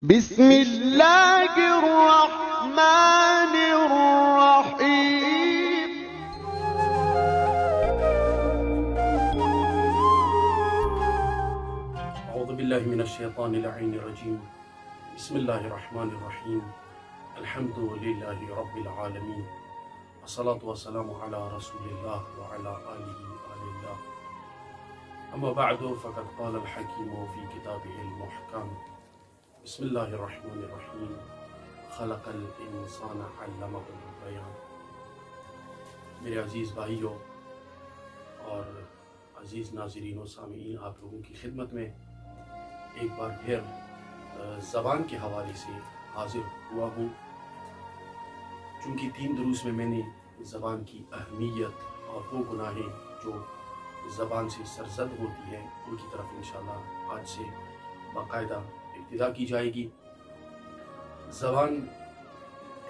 بسم اللہ الرحمن الرحیم اعوذ باللہ من الشیطان اللعین الرجیم بسم اللہ الرحمن الرحیم الحمد للہ رب العالمین والصلاة والسلام علی رسول اللہ وعلی آلہ وآل اللہ اما بعد فقد قال الحکیم فی کتابہ المحکم بسم اللہ الرحمن الرحیم خلق الانسان علمہ البیان۔ میرے عزیز بھائیوں اور عزیز ناظرین و سامعین، آپ لوگوں کی خدمت میں ایک بار پھر زبان کے حوالے سے حاضر ہوا ہوں، چونکہ 3 دروس میں نے زبان کی اہمیت اور وہ گناہیں جو زبان سے سرزد ہوتی ہیں ان کی طرف انشاءاللہ آج سے باقاعدہ ابتدا کی جائے گی۔ زبان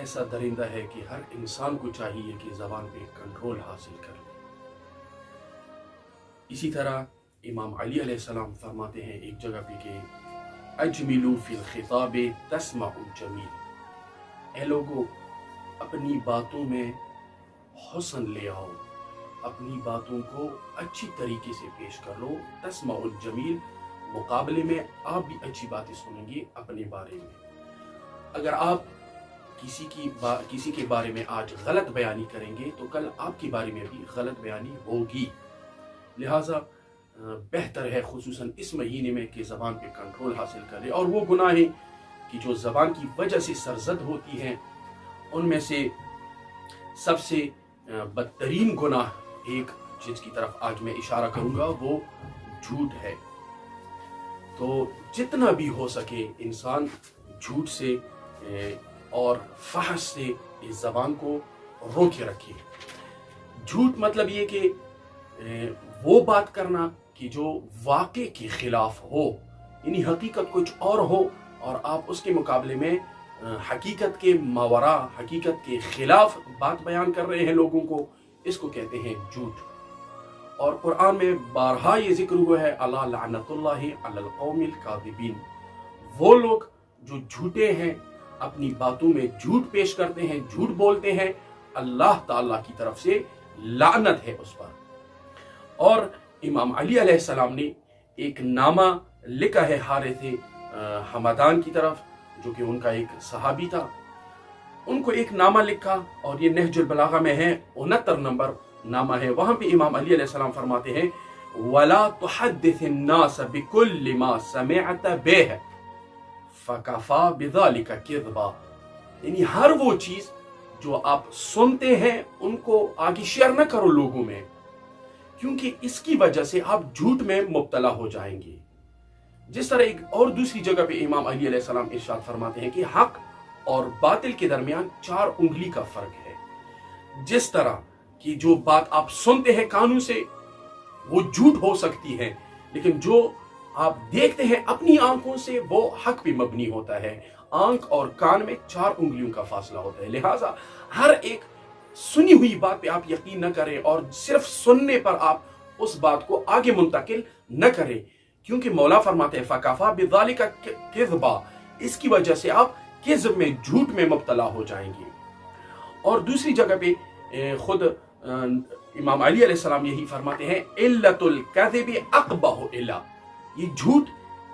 ایسا درندہ ہے کہ ہر انسان کو چاہیے کہ زبان پہ کنٹرول حاصل کر لے۔ اسی طرح امام علی علیہ السلام فرماتے ہیں ایک جگہ پہ کہ اجملوا فی الخطاب تسمعوا الجمیل، اے لوگو اپنی باتوں میں حسن لے آؤ، اپنی باتوں کو اچھی طریقے سے پیش کر لو، تسمعوا الجمیل، مقابلے میں آپ بھی اچھی باتیں سنیں گے اپنے بارے میں۔ اگر آپ کسی کے بارے میں آج غلط بیانی کریں گے تو کل آپ کے بارے میں بھی غلط بیانی ہوگی، لہٰذا بہتر ہے خصوصاً اس مہینے میں کہ زبان پہ کنٹرول حاصل کرے۔ اور وہ گناہیں کہ جو زبان کی وجہ سے سرزد ہوتی ہیں ان میں سے سب سے بدترین گناہ ایک جس کی طرف آج میں اشارہ کروں گا وہ جھوٹ ہے۔ تو جتنا بھی ہو سکے انسان جھوٹ سے اور فحش سے اس زبان کو روکے رکھے۔ جھوٹ مطلب یہ کہ وہ بات کرنا کہ جو واقع کے خلاف ہو، یعنی حقیقت کچھ اور ہو اور آپ اس کے مقابلے میں حقیقت کے ماوراء، حقیقت کے خلاف بات بیان کر رہے ہیں لوگوں کو، اس کو کہتے ہیں جھوٹ۔ اور قرآن میں بارہا یہ ذکر ہوا ہے الا لعنت اللہ علی القوم الکاذبین، وہ لوگ جو جھوٹے ہیں، اپنی باتوں میں جھوٹ پیش کرتے ہیں، جھوٹ بولتے ہیں، اللہ تعالیٰ کی طرف سے لعنت ہے اس پر۔ اور امام علی علیہ السلام نے ایک نامہ لکھا ہے حارث حمدان کی طرف، جو کہ ان کا ایک صحابی تھا، ان کو ایک نامہ لکھا اور یہ نہج البلاغہ میں ہے، 69 نمبر نامہ ہے۔ وہاں پہ امام علی علیہ السلام فرماتے ہیں وَلَا تُحَدِّثِ النَّاسَ بِكُلِّ مَا سَمِعْتَ بِهِ فَكَفَى بِذَلِكَ كِذْبًا، یعنی ہر وہ چیز جو آپ سنتے ہیں ان کو آگے شیئر نہ کرو لوگوں میں، کیونکہ اس کی وجہ سے آپ جھوٹ میں مبتلا ہو جائیں گے۔ جس طرح ایک اور دوسری جگہ پہ امام علی علیہ السلام ارشاد فرماتے ہیں کہ حق اور باطل کے درمیان 4 انگلی کا فرق ہے۔ جس طرح کہ جو بات آپ سنتے ہیں کانوں سے وہ جھوٹ ہو سکتی ہے، لیکن جو آپ دیکھتے ہیں اپنی آنکھوں سے وہ حق پہ مبنی ہوتا ہے۔ آنکھ اور کان میں 4 انگلیوں کا فاصلہ ہوتا ہے، لہٰذا ہر ایک سنی ہوئی بات پہ آپ یقین نہ کریں اور صرف سننے پر آپ اس بات کو آگے منتقل نہ کریں، کیونکہ مولا فرماتے ہیں فَكَفَى بِذَلِكَ كِذْبًا، اس کی وجہ سے آپ کذب میں، جھوٹ میں مبتلا ہو جائیں گے۔ اور دوسری جگہ پہ خود امام علی علیہ السلام یہی فرماتے ہیں عِلَّةُ الْكَذِبِ أَقْبَحُ إِلَّا، یہ جھوٹ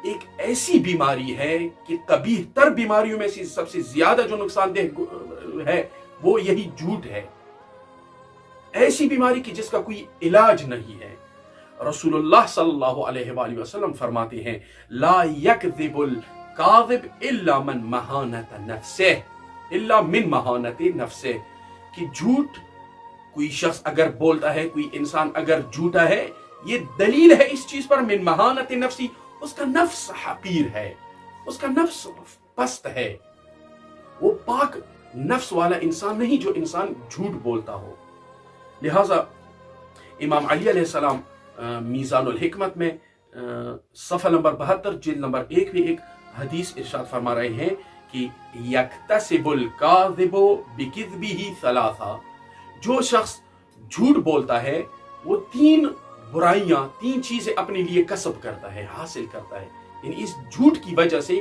ایک ایسی بیماری ہے کہ قبیح تر بیماریوں میں سے سب سے زیادہ جو نقصان دہ ہے وہ یہی جھوٹ ہے، ایسی بیماری کی جس کا کوئی علاج نہیں ہے۔ رسول اللہ صلی اللہ علیہ وآلہ وسلم فرماتے ہیں لا يكذب الكاذب الا من مہانت نفسه، الا من مہانت نفسه، کہ جھوٹ کوئی شخص اگر بولتا ہے، کوئی انسان اگر جھوٹا ہے، یہ دلیل ہے اس چیز پر من مہانت نفسی، اس کا نفس حقیر ہے، اس کا نفس پست ہے، وہ پاک نفس والا انسان نہیں جو انسان جھوٹ بولتا ہو۔ لہٰذا امام علی علیہ السلام میزان الحکمت میں صفحہ نمبر 72 جلد نمبر 1 میں ایک حدیث ارشاد فرما رہے ہیں کہ یکتسب الکاذب بکذبہ ثلاثہ، جو شخص جھوٹ بولتا ہے وہ 3 برائیاں، 3 چیزیں اپنے لیے کسب کرتا ہے، حاصل کرتا ہے، یعنی اس جھوٹ کی وجہ سے